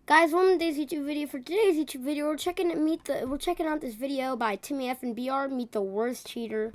Guys, welcome to today's YouTube video. For today's YouTube video, we're checking out this video by Timmy F and BR, Meet the Worst Cheater.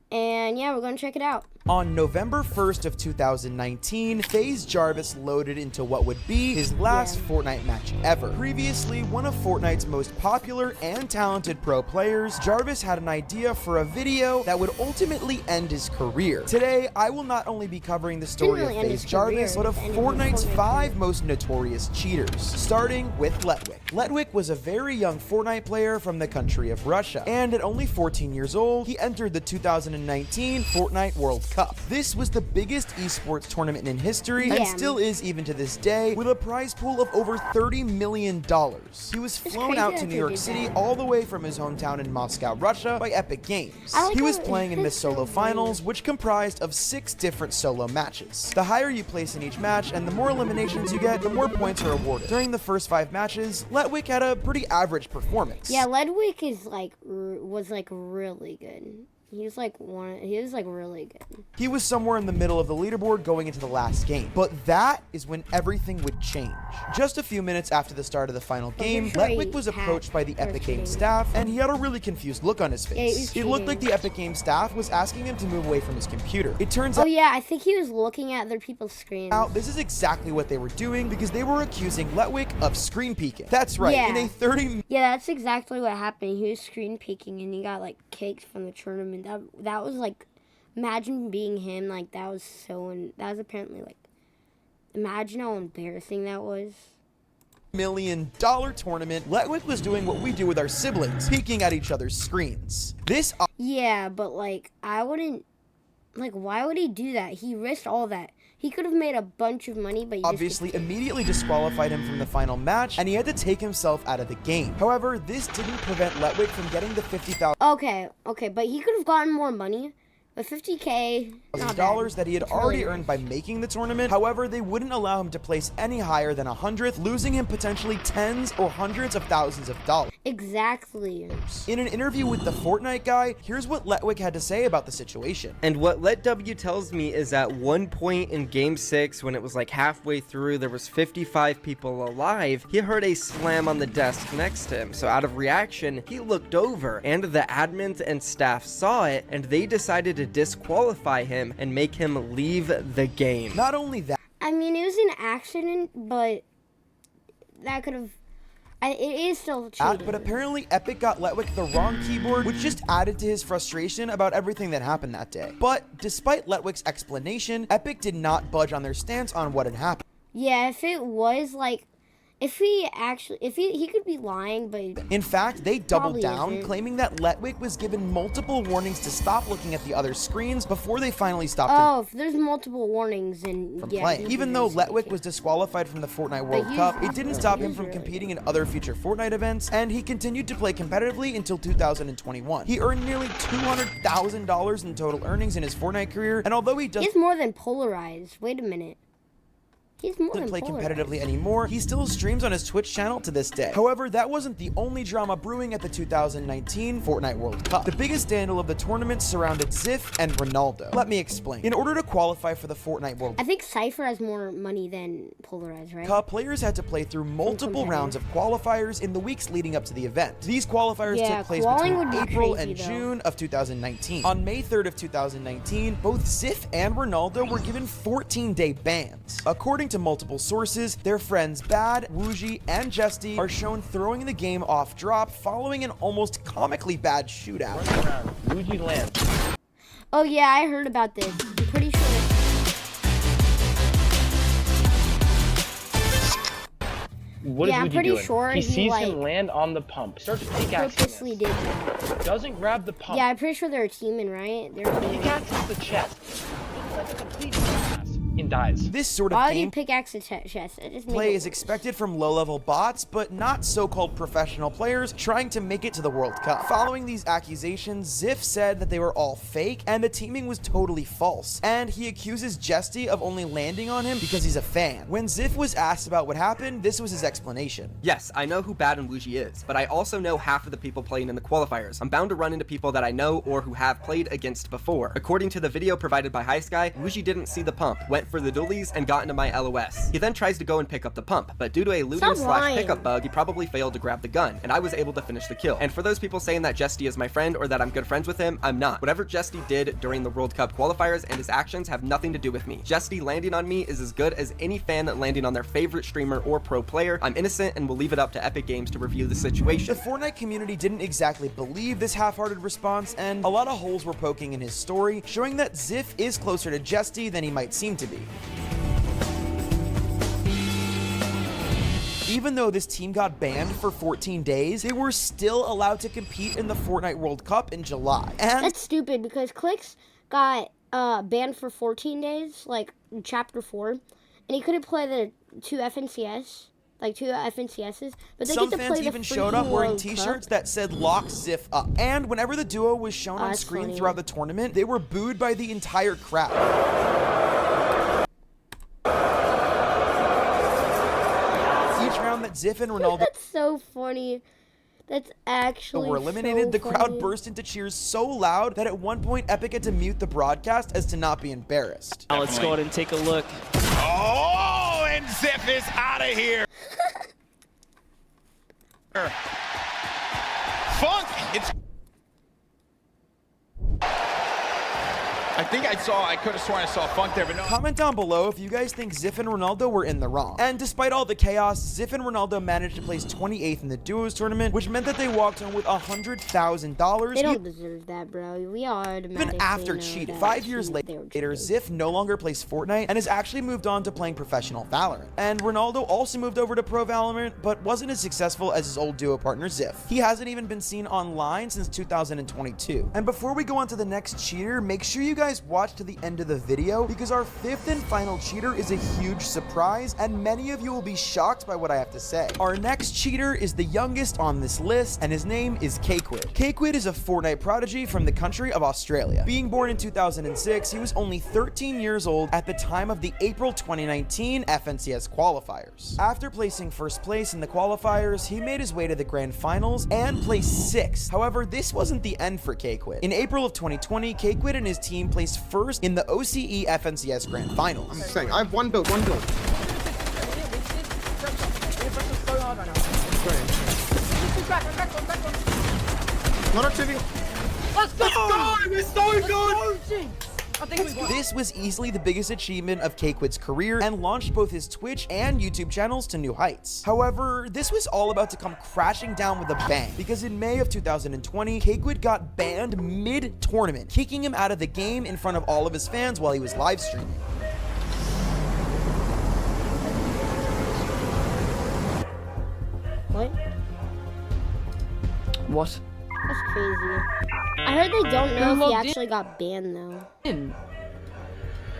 And yeah, we're gonna check it out. On November 1st of 2019, FaZe Jarvis loaded into what would be his last Fortnite match ever. Previously, one of Fortnite's most popular and talented pro players, Jarvis had an idea for a video that would ultimately end his career. Today, I will not only be covering the story of FaZe Jarvis, but of Fortnite's 5 most notorious cheaters, starting with Letwick. Letwick was a very young Fortnite player from the country of Russia, and at only 14 years old, he entered the 2019 Fortnite World Cup. This was the biggest esports tournament in history and still is even to this day, with a prize pool of over $30 million. He was flown out to New York City all the way from his hometown in Moscow, Russia by Epic Games. He was playing in the solo finals, which comprised of 6 different solo matches. The higher you place in each match and the more eliminations you get, the more points are awarded. During the first 5 matches, Letwick had a pretty average performance. Yeah, Letwick was really good. He was really good. He was somewhere in the middle of the leaderboard going into the last game. But that is when everything would change. Just a few minutes after the start of the final game, Letwick was approached by the Epic Games staff, and he had a really confused look on his face. It looked like the Epic Games staff was asking him to move away from his computer. It turns out— Oh yeah, I think he was looking at other people's screens. This is exactly what they were doing, because they were accusing Letwick of screen peeking. That's right, in a 30— Yeah, that's exactly what happened. He was screen peeking, and he got like cakes from the tournament. That was like, imagine being him. Like that was apparently like, imagine how embarrassing that was. $1 million tournament. Letwick was doing what we do with our siblings, peeking at each other's screens. Yeah, but like I wouldn't. Like, why would he do that? He risked all that. He could have made a bunch of money, but he obviously immediately disqualified him from the final match, and he had to take himself out of the game. However, this didn't prevent Letwick from getting the $50,000 but he could have gotten more money. But $50K that he had already earned by making the tournament. However, they wouldn't allow him to place any higher than 100th, losing him potentially tens or hundreds of thousands of dollars. Exactly. In an interview with the Fortnite guy, here's what Letwick had to say about the situation. And what LetW tells me is at one point in Game 6, when it was like halfway through, there was 55 people alive, he heard a slam on the desk next to him. So out of reaction, he looked over, and the admins and staff saw it, and they decided to disqualify him and make him leave the game. Not only that, I mean, it was an accident, but that could have. It is still cheating. But apparently Epic got Letwick the wrong keyboard, which just added to his frustration about everything that happened that day. But despite Letwick's explanation, Epic did not budge on their stance on what had happened. Yeah, if it was like, if he could be lying, but in fact, they doubled down, claiming that Letwick was given multiple warnings to stop looking at the other screens before they finally stopped him if there's multiple warnings, and from playing. Even though Letwick was disqualified from the Fortnite World Cup, it didn't stop him from competing in other future Fortnite events, and he continued to play competitively until 2021. He earned nearly $200,000 in total earnings in his Fortnite career, and although he's more than polarized. Wait a minute. He's more doesn't play competitively anymore, he still streams on his Twitch channel to this day. However, that wasn't the only drama brewing at the 2019 Fortnite World Cup. The biggest scandal of the tournament surrounded Ziff and Ronaldo. Let me explain. In order to qualify for the Fortnite World Cup, I think Cypher has more money than Polarized, right? Players had to play through multiple rounds of qualifiers in the weeks leading up to the event. These qualifiers took place between April and June of 2019. On May 3rd of 2019, both Ziff and Ronaldo were given 14-day bans. According to multiple sources, their friends Bad, Woogie, and Jesty are shown throwing the game off drop following an almost comically bad shootout. Woogie lands. Oh yeah, I heard about this. I'm pretty sure. What is Woogie doing? Sure he sees him land on the pump, starts pickaxing him. Doesn't grab the pump. Yeah, I'm pretty sure they're teaming, right? They're teaming. Pickaxes the chest. Looks like a complete dumbass. And dies. This sort of game play is expected from low-level bots, but not so-called professional players trying to make it to the World Cup. Following these accusations, Ziff said that they were all fake and the teaming was totally false, and he accuses Jesty of only landing on him because he's a fan. When Ziff was asked about what happened, this was his explanation. Yes, I know who Bad and Woogie is, but I also know half of the people playing in the qualifiers. I'm bound to run into people that I know or who have played against before. According to the video provided by High Sky, Woogie didn't see the pump, went for the dualies and got into my LOS. He then tries to go and pick up the pump, but due to a looting slash pickup bug, he probably failed to grab the gun, and I was able to finish the kill. And for those people saying that Jesty is my friend or that I'm good friends with him, I'm not. Whatever Jesty did during the World Cup qualifiers and his actions have nothing to do with me. Jesty landing on me is as good as any fan landing on their favorite streamer or pro player. I'm innocent and will leave it up to Epic Games to review the situation. The Fortnite community didn't exactly believe this half-hearted response, and a lot of holes were poking in his story, showing that Ziff is closer to Jesty than he might seem to be. Even though this team got banned for 14 days, they were still allowed to compete in the Fortnite World Cup in July. And that's stupid because Clicks got banned for 14 days, like in Chapter 4, and he couldn't play the two FNCSs, but they some get to fans play even the showed up wearing World t-shirts Cup. that said "Lock Ziff Up." And whenever the duo was shown on That's screen funny. throughout the tournament, they were booed by the entire crowd. Each round that Ziff and Ronaldo That's so funny. That's actually were eliminated, so the crowd funny. burst into cheers so loud that at one point Epic had to mute the broadcast as to not be embarrassed. Now let's go ahead and take a look. Oh, and Ziff is out of here. Funk, it's... I could have sworn I saw Funk there, but no. Comment down below if you guys think Ziff and Ronaldo were in the wrong. And despite all the chaos, Ziff and Ronaldo managed to place 28th in the duos tournament, which meant that they walked home with $100,000. They don't deserve that, bro. We all automatically Even after know cheating. that 5 years they were later, cheating. Ziff no longer plays Fortnite and has actually moved on to playing professional Valorant. And Ronaldo also moved over to Pro Valorant, but wasn't as successful as his old duo partner Ziff. He hasn't even been seen online since 2022. And before we go on to the next cheater, make sure you guys watch to the end of the video, because our fifth and final cheater is a huge surprise, and many of you will be shocked by what I have to say. Our next cheater is the youngest on this list, and his name is Cakewood. Cakewood is a Fortnite prodigy from the country of Australia. Being born in 2006, he was only 13 years old at the time of the April 2019 FNCS qualifiers. After placing first place in the qualifiers, he made his way to the grand finals and placed 6th. However, this wasn't the end for Cakewood. In April of 2020, Cakewood and his team placed first in the OCE FNCS Grand Finals. I'm saying, I have one build. Not Not a 2v. Let's go! We're so good! I think we won. This was easily the biggest achievement of Cakewood's career and launched both his Twitch and YouTube channels to new heights. However, this was all about to come crashing down with a bang, because in May of 2020, Cakewood got banned mid-tournament, kicking him out of the game in front of all of his fans while he was live streaming. What? What? That's crazy. I heard they don't know if he logged in? actually got banned though.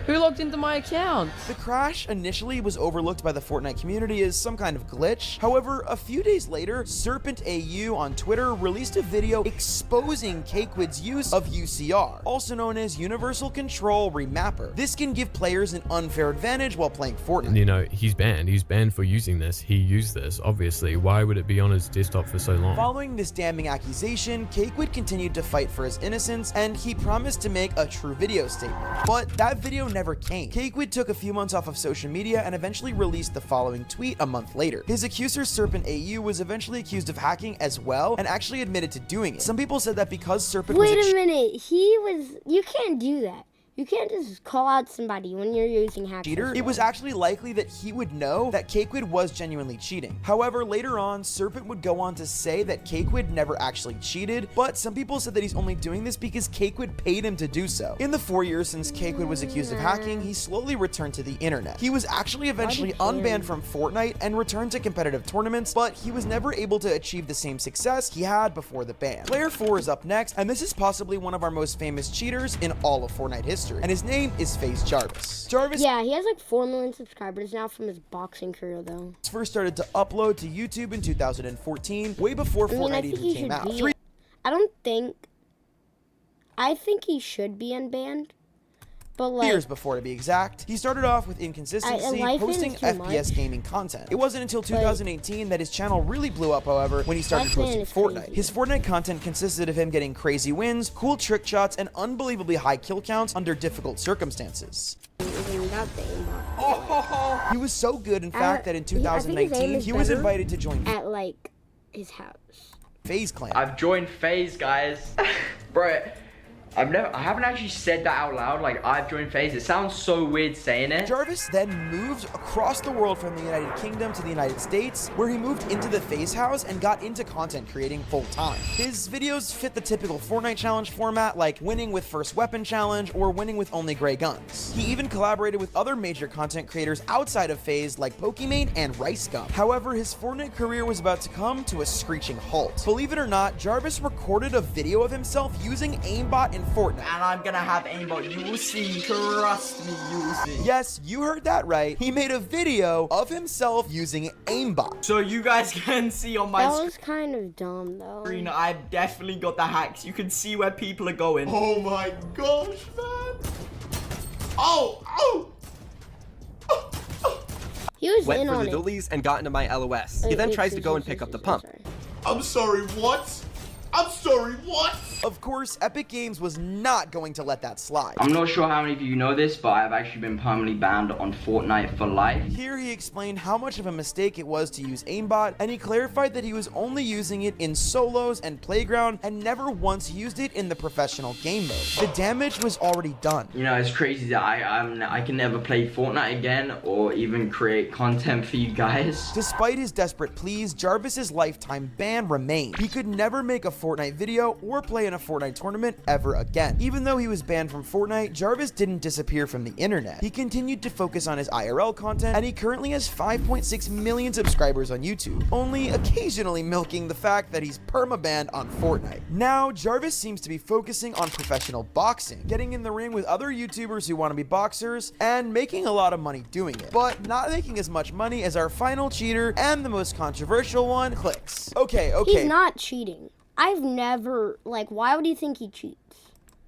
Who logged into my account? The crash initially was overlooked by the Fortnite community as some kind of glitch. However, a few days later, Serpent AU on Twitter released a video exposing Cakewood's use of UCR, also known as Universal Control Remapper. This can give players an unfair advantage while playing Fortnite. You know, he's banned. He's banned for using this. He used this, obviously. Why would it be on his desktop for so long? Following this damning accusation, Cakewood continued to fight for his innocence, and he promised to make a true video statement. But that video never came. Cakewood took a few months off of social media and eventually released the following tweet a month later. His accuser Serpent AU was eventually accused of hacking as well and actually admitted to doing it. Some people said that because Serpent was Wait a minute. You can't do that. You can't just call out somebody when you're using hack cheater, software. it was actually likely that he would know that Cakewood was genuinely cheating. However, later on, Serpent would go on to say that Cakewood never actually cheated, but some people said that he's only doing this because Cakewood paid him to do so. In the 4 years since Cakewood was accused of hacking, he slowly returned to the internet. He was actually eventually unbanned from Fortnite and returned to competitive tournaments, but he was never able to achieve the same success he had before the ban. Player 4 is up next, and this is possibly one of our most famous cheaters in all of Fortnite history, and his name is FaZe Jarvis. Jarvis Yeah, he has like 4 million subscribers now from his boxing career though. first started to upload to YouTube in 2014, way before Fortnite I think even he came should out. be. I think he should be unbanned, but 3 like years before to be exact. He started off with inconsistency, Life is posting too FPS much. gaming content. It wasn't until 2018 that his channel really blew up, however, when he started Life posting is Fortnite. crazy. His Fortnite content consisted of him getting crazy wins, cool trick shots, and unbelievably high kill counts under difficult circumstances. even without the aimbot. Oh, he was so good, in fact, that in I think his aim 2019 is he was better invited to join at like his house. FaZe Clan. I've joined FaZe, guys. Bro, I haven't actually said that out loud, like I've joined FaZe. It sounds so weird saying it. Jarvis then moved across the world from the United Kingdom to the United States, where he moved into the FaZe house and got into content creating full time. His videos fit the typical Fortnite challenge format, like winning with first weapon challenge or winning with only gray guns. He even collaborated with other major content creators outside of FaZe like Pokimane and Rice Gum. However, his Fortnite career was about to come to a screeching halt. Believe it or not, Jarvis recorded a video of himself using aimbot in Fortnite. And I'm gonna have aimbot. You will see. Trust me, you will see. Yes, you heard that right. He made a video of himself using aimbot. So you guys can see on my That was kind of dumb though. screen, I've definitely got the hacks. You can see where people are going. Oh my gosh, man. Oh. He was Went in for on the it. dualies and got into my LOS. He Wait, then wait, tries to sorry, go and sorry, pick up the sorry, pump. sorry. I'm sorry, what? I'm sorry, what? Of course, Epic Games was not going to let that slide. I'm not sure how many of you know this, but I've actually been permanently banned on Fortnite for life. Here he explained how much of a mistake it was to use aimbot, and he clarified that he was only using it in solos and playground and never once used it in the professional game mode. The damage was already done. You know, it's crazy that I can never play Fortnite again or even create content for you guys. Despite his desperate pleas, Jarvis's lifetime ban remained. He could never make a Fortnite video or play in a Fortnite tournament ever again. Even though he was banned from Fortnite, Jarvis didn't disappear from the internet. He continued to focus on his IRL content, and he currently has 5.6 million subscribers on YouTube, only occasionally milking the fact that he's permabanned on Fortnite. Now, Jarvis seems to be focusing on professional boxing, getting in the ring with other YouTubers who want to be boxers, and making a lot of money doing it, but not making as much money as our final cheater and the most controversial one, Clicks. Okay. He's not cheating. I've never, like, why would you think he cheats?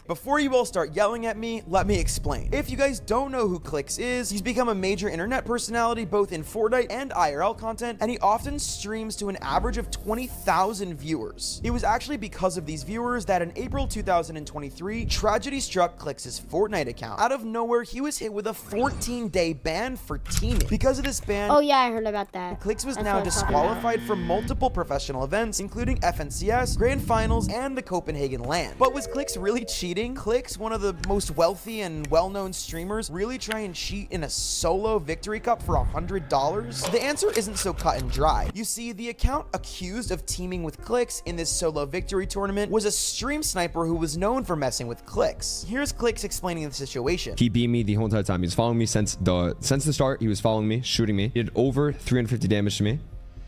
Before you all start yelling at me, let me explain. If you guys don't know who Clicks is, he's become a major internet personality both in Fortnite and IRL content, and he often streams to an average of 20,000 viewers. It was actually because of these viewers that in April 2023, tragedy struck Clicks' Fortnite account. Out of nowhere, he was hit with a 14-day ban for teaming. Because of this ban, Oh yeah, I heard about that. Clicks was That's now what I was talking about. disqualified from multiple professional events, including FNCS, Grand Finals, and the Copenhagen LAN. But was Clicks really cheating? Clicks, one of the most wealthy and well-known streamers, really try and cheat in a solo victory cup for $100? The answer isn't so cut and dry. You see, the account accused of teaming with Clicks in this solo victory tournament was a stream sniper who was known for messing with Clicks. Here's Clicks explaining the situation. He beat me the whole entire time. He was following me since the start. He was following me, shooting me. He did over 350 damage to me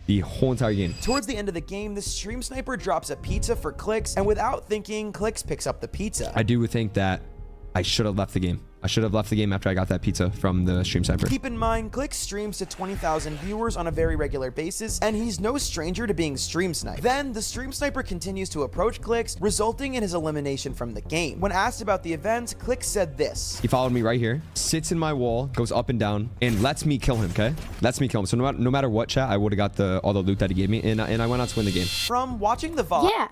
the whole entire game. Towards the end of the game, the stream sniper drops a pizza for Clicks, and without thinking, Clicks picks up the pizza. I do think that I should have left the game. I should have left the game after I got that pizza from the stream sniper. Keep in mind, Clicks streams to 20,000 viewers on a very regular basis, and he's no stranger to being stream sniped. Then, the stream sniper continues to approach Clicks, resulting in his elimination from the game. When asked about the event, Clicks said this. He followed me right here, sits in my wall, goes up and down, and lets me kill him, okay? Lets me kill him. So no matter what, chat, I would have got all the loot that he gave me, and I went on to win the game. From watching the VOD, Yeah.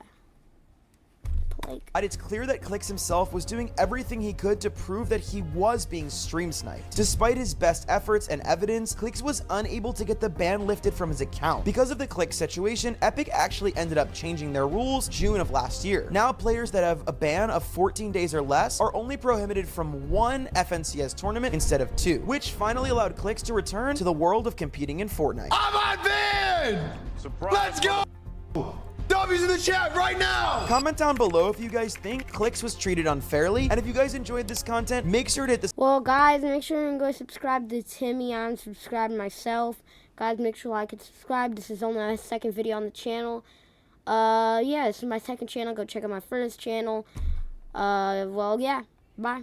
it's clear that Clicks himself was doing everything he could to prove that he was being stream sniped. Despite his best efforts and evidence, Clicks was unable to get the ban lifted from his account. Because of the Clicks situation, Epic actually ended up changing their rules June of last year. Now players that have a ban of 14 days or less are only prohibited from 1 FNCS tournament instead of 2, which finally allowed Clicks to return to the world of competing in Fortnite. I'm on van! Surprise. Let's go! W's in the chat right now! Comment down below if you guys think Clicks was treated unfairly, and if you guys enjoyed this content, make sure to hit the Well, guys, make sure and go subscribe to Timmy. I'm subscribed myself. Guys, make sure to like and subscribe. This is only my second video on the channel. Yeah, this is my second channel. Go check out my first channel. Well, yeah. Bye.